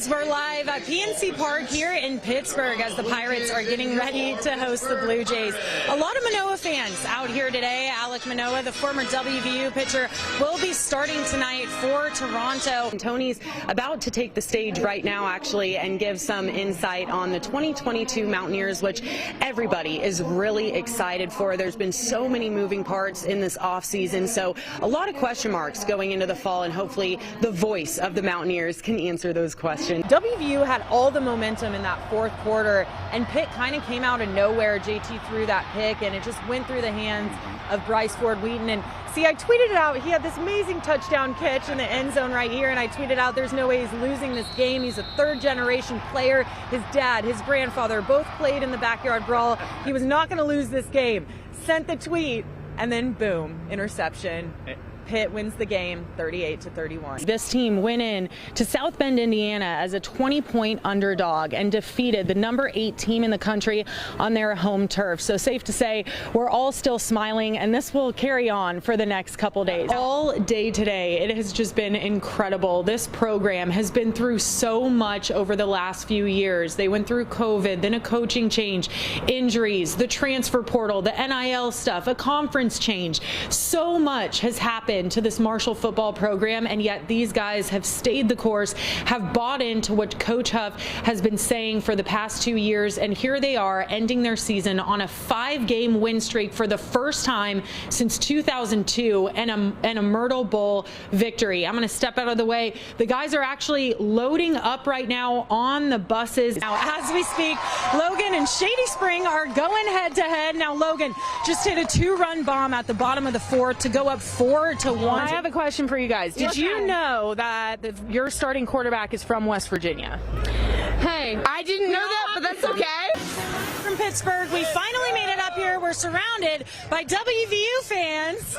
guys, we're live at PNC Park here in Pittsburgh as the Pirates are getting ready to host the Blue Jays. A lot of Manoah fans out here today. Alek Manoah, the former WVU pitcher, will be starting tonight for Toronto. Tony's about to take the stage right now, actually, and give some insight on the 2022 Mountaineers, which everybody is really excited for. There's been so many moving parts in this offseason, so a lot of question marks going into the fall, and hopefully the voice of the Mountaineers can answer those questions. WVU had all the momentum in that fourth quarter, and Pitt kind of came out of nowhere. JT threw that pick, and it just went through the hands of Bryce Ford-Wheaton. And see, I tweeted it out. He had this amazing touchdown catch in the end zone right here, and I tweeted out, there's no way he's losing this game. He's a third-generation player. His dad, his grandfather, both played in the backyard brawl. He was not going to lose this game. Sent the tweet, and then boom, interception. Pitt wins the game 38-31. This team went in to South Bend, Indiana as a 20-point underdog and defeated the number 8 team in the country on their home turf. So safe to say we're all still smiling, and this will carry on for the next couple days. All day today, it has just been incredible. This program has been through so much over the last few years. They went through COVID, then a coaching change, injuries, the transfer portal, the NIL stuff, a conference change. So much has happened to this Marshall football program, and yet these guys have stayed the course, have bought into what Coach Huff has been saying for the past 2 years, and here they are ending their season on a 5-game win streak for the first time since 2002 and a Myrtle Bowl victory. I'm going to step out of the way. The guys are actually loading up right now on the buses. Now, as we speak, Logan and Shady Spring are going head-to-head. Now, Logan just hit a 2-run bomb at the bottom of the fourth to go up 4-1. I have a question for you guys. Did you know that your starting quarterback is from West Virginia? Hey, I didn't know that, but that's okay. From Pittsburgh, we finally made it up here. We're surrounded by WVU fans.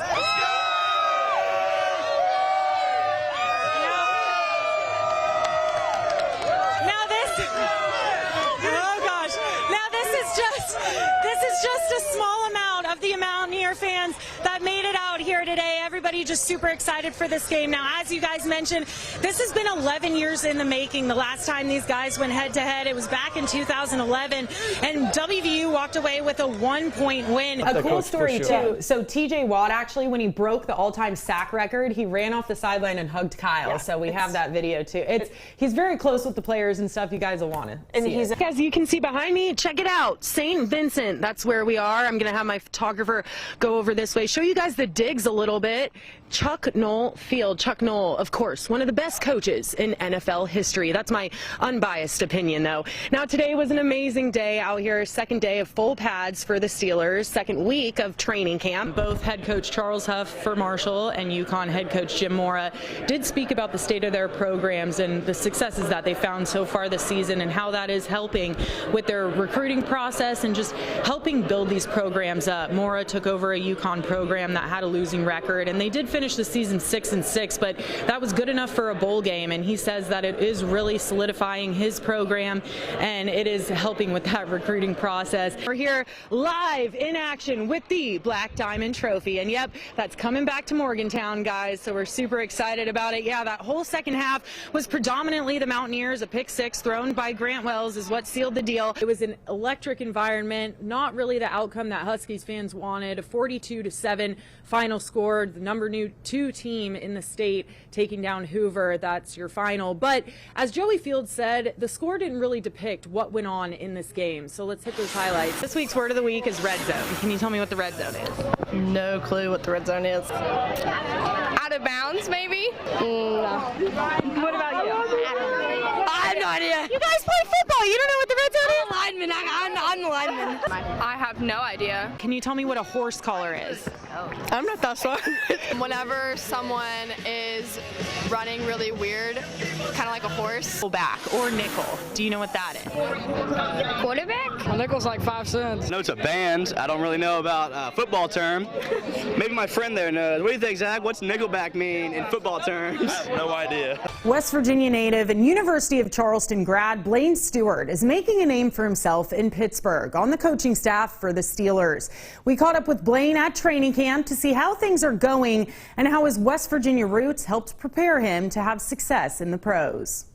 This is just a small amount of the Mountaineer fans that made it out here today. Everybody just super excited for this game. Now, as you guys mentioned, this has been 11 years in the making. The last time these guys went head-to-head, it was back in 2011, and WVU walked away with a 1-point win. A cool story, too. So TJ Watt, actually, when he broke the all-time sack record, he ran off the sideline and hugged Kyle. Yeah, so we have that video, too. He's very close with the players and stuff. You guys will want to see it. As you can see behind me, check it out. St. Vincent, that's where we are. I'm going to have my photographer go over this way, show you guys the digs a little bit. Chuck Noll Field. Chuck Noll, of course, one of the best coaches in NFL history. That's my unbiased opinion, though. Now, today was an amazing day out here. Second day of full pads for the Steelers. Second week of training camp. Both head coach Charles Huff for Marshall and UConn head coach Jim Mora did speak about the state of their programs and the successes that they found so far this season and how that is helping with their recruiting process and just helping build these programs up. Mora took over a UConn program that had a losing record, and they did finish the season 6-6, but that was good enough for a bowl game, and he says that it is really solidifying his program and it is helping with that recruiting process. We're here live in action with the Black Diamond Trophy, and yep, that's coming back to Morgantown, guys, so we're super excited about it. Yeah, that whole second half was predominantly the Mountaineers. A pick 6 thrown by Grant Wells is what sealed the deal. It was an electric environment, not really the outcome that Huskies fans wanted. A 42-7 final score, the number 2 team in the state taking down Hoover. That's your final. But as Joey Fields said, the score didn't really depict what went on in this game. So let's hit those highlights. This week's word of the week is red zone. Can you tell me what the red zone is? No clue what the red zone is. Out of bounds, maybe? No. What about you? I have no idea. You guys play football. You don't know what the red zone is? I'm the lineman. I have no idea. Can you tell me what a horse collar is? I'm not that smart. Whenever someone is running really weird, kind of like a horse. Back or nickel. Do you know what that is? Quarterback? A nickel's like 5 cents. I know it's a band. I don't really know about football term. Maybe my friend there knows. What do you think, Zach? What's nickelback mean in football terms? I have no idea. West Virginia native and University of Charleston grad Blaine Stewart is making a name for himself in Pittsburgh on the coaching staff for the Steelers. We caught up with Blaine at training camp to see how things are going and how his West Virginia roots helped prepare him to have success in the pros.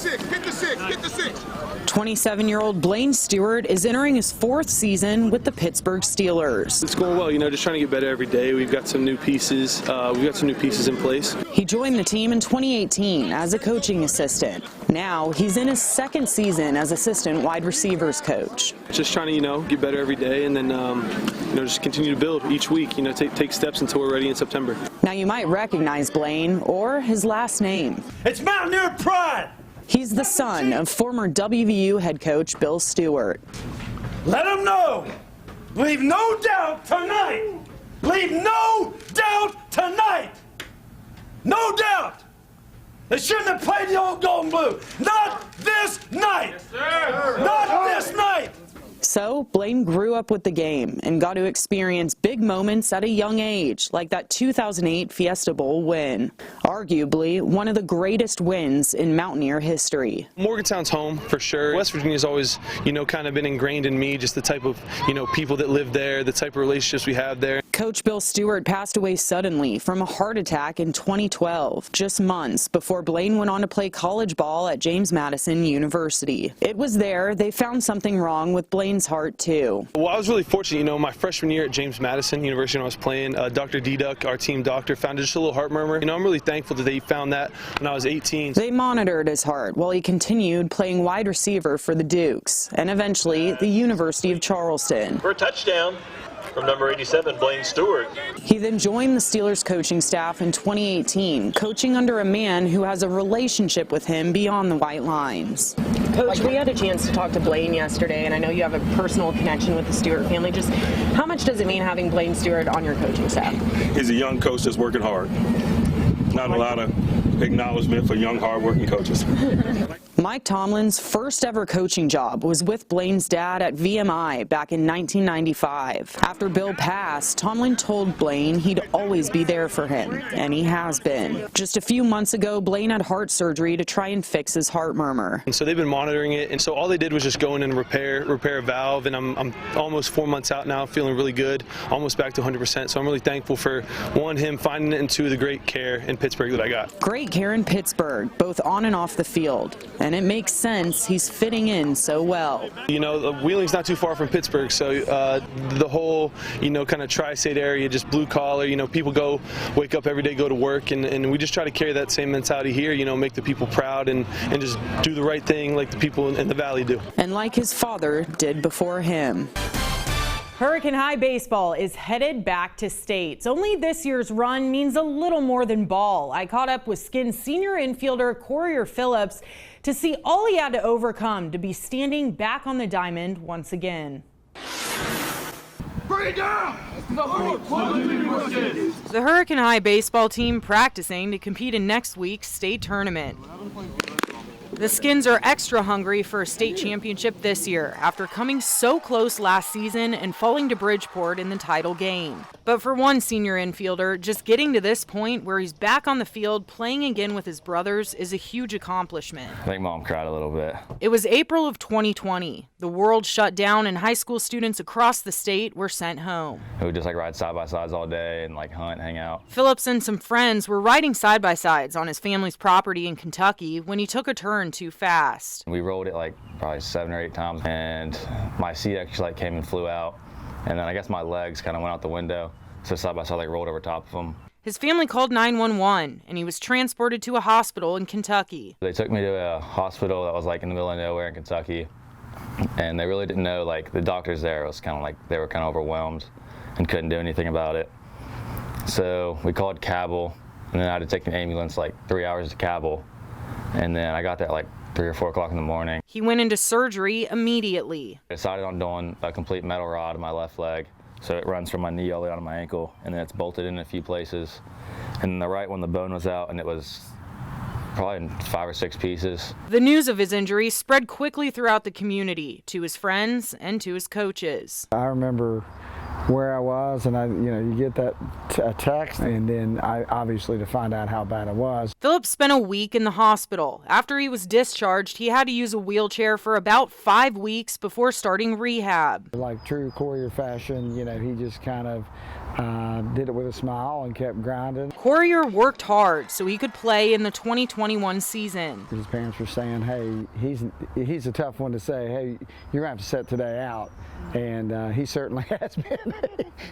six, hit the six, hit the six. 27-year-old Blaine Stewart is entering his 4th season with the Pittsburgh Steelers. It's going well, just trying to get better every day. We've got some new pieces. In place. He joined the team in 2018 as a coaching assistant. Now he's in his 2nd season as assistant wide receivers coach. Just trying to, get better every day, and then, just continue to build each week. Take steps until we're ready in September. Now you might recognize Blaine or his last name. It's Mountaineer Pride. He's the son of former WVU head coach Bill Stewart. Let them know. Leave no doubt tonight. Leave no doubt tonight. No doubt. They shouldn't have played the old gold and blue. Not this night. Yes, sir. Not this night. So Blaine grew up with the game and got to experience big moments at a young age, like that 2008 Fiesta Bowl win. Arguably one of the greatest wins in Mountaineer history. Morgantown's home for sure. West Virginia's always, kind of been ingrained in me, just the type of, people that live there, the type of relationships we have there. Coach Bill Stewart passed away suddenly from a heart attack in 2012, just months before Blaine went on to play college ball at James Madison University. It was there they found something wrong with Blaine's heart too. Well, I was really fortunate, my freshman year at James Madison University when I was playing, Dr. D-Duck, our team doctor, found just a little heart murmur. I'm really thankful that they found that when I was 18. They monitored his heart while he continued playing wide receiver for the Dukes and eventually the University of Charleston. For a touchdown from number 87, Blaine Stewart. He then joined the Steelers coaching staff in 2018, coaching under a man who has a relationship with him beyond the white lines. Coach, we had a chance to talk to Blaine yesterday, and I know you have a personal connection with the Stewart family. Just how much does it mean having Blaine Stewart on your coaching staff? He's a young coach that's working hard. Not a lot of acknowledgement for young, hard-working coaches. Mike Tomlin's first ever coaching job was with Blaine's dad at VMI back in 1995. After Bill passed, Tomlin told Blaine he'd always be there for him, and he has been. Just a few months ago, Blaine had heart surgery to try and fix his heart murmur. And so they've been monitoring it, and so all they did was just go in and repair a valve, and I'm almost 4 months out now, feeling really good, almost back to 100%. So I'm really thankful for, one, him finding it, and two, the great care in Pittsburgh that I got. Great care in Pittsburgh, both on and off the field. And it makes sense he's fitting in so well. Wheeling's not too far from Pittsburgh, so the whole, kind of tri-state area, just blue collar, people wake up every day, go to work, and we just try to carry that same mentality here, make the people proud and just do the right thing like the people in the Valley do. And like his father did before him. Hurricane High baseball is headed back to states. Only this year's run means a little more than ball. I caught up with Skin's senior infielder Courier Phillips to see all he had to overcome to be standing back on the diamond once again. Bring it down! The Hurricane High baseball team practicing to compete in next week's state tournament. The Skins are extra hungry for a state championship this year after coming so close last season and falling to Bridgeport in the title game. But for one senior infielder, just getting to this point where he's back on the field playing again with his brothers is a huge accomplishment. I think Mom cried a little bit. It was April of 2020. The world shut down and high school students across the state were sent home. We would just ride side-by-sides all day and hunt, hang out. Phillips and some friends were riding side-by-sides on his family's property in Kentucky when he took a turn too fast. We rolled it probably 7 or 8 times, and my seat actually came and flew out, and then I guess my legs kind of went out the window, so side-by-side rolled over top of them. His family called 911 and he was transported to a hospital in Kentucky. They took me to a hospital that was in the middle of nowhere in Kentucky, and they really didn't know, the doctors there was kind of they were kind of overwhelmed and couldn't do anything about it. So we called Cabell, and then I had to take an ambulance 3 hours to Cabell, and then I got there 3 or 4 o'clock in the morning. He went into surgery immediately. I decided on doing a complete metal rod in my left leg, so it runs from my knee all the way down to my ankle, and then it's bolted in a few places. And then the right one, the bone was out, and it was probably in 5 or 6 pieces. The news of his injury spread quickly throughout the community, to his friends and to his coaches. I remember where I was, and you get that text, and then obviously to find out how bad it was. Phillips spent a week in the hospital. After he was discharged, he had to use a wheelchair for about 5 weeks before starting rehab. Like true Courier fashion, he just kind of did it with a smile and kept grinding. Courier worked hard so he could play in the 2021 season. His parents were saying, hey, he's a tough one to say, hey, you're going to have to sit today out. And he certainly has been.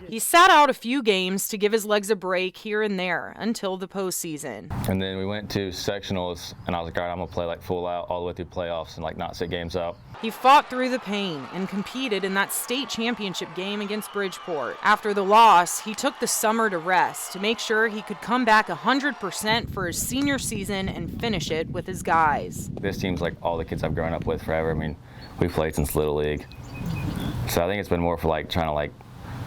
He sat out a few games to give his legs a break here and there until the postseason. And then we went to sectionals, and I was like, all right, I'm going to play like full out all the way through playoffs and like not sit games out. He fought through the pain and competed in that state championship game against Bridgeport. After the loss, he took the summer to rest to make sure he could come back 100% for his senior season and finish it with his guys. This team's like all the kids I've grown up with forever. I mean, we played since Little League. So I think it's been more for like trying to like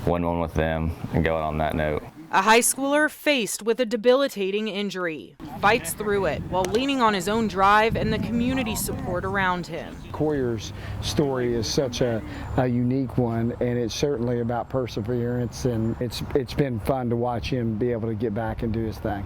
win one with them and go out on that note. A high schooler faced with a debilitating injury fights through it while leaning on his own drive and the community support around him. Courier's story is such a unique one, and it's certainly about perseverance, and it's been fun to watch him be able to get back and do his thing.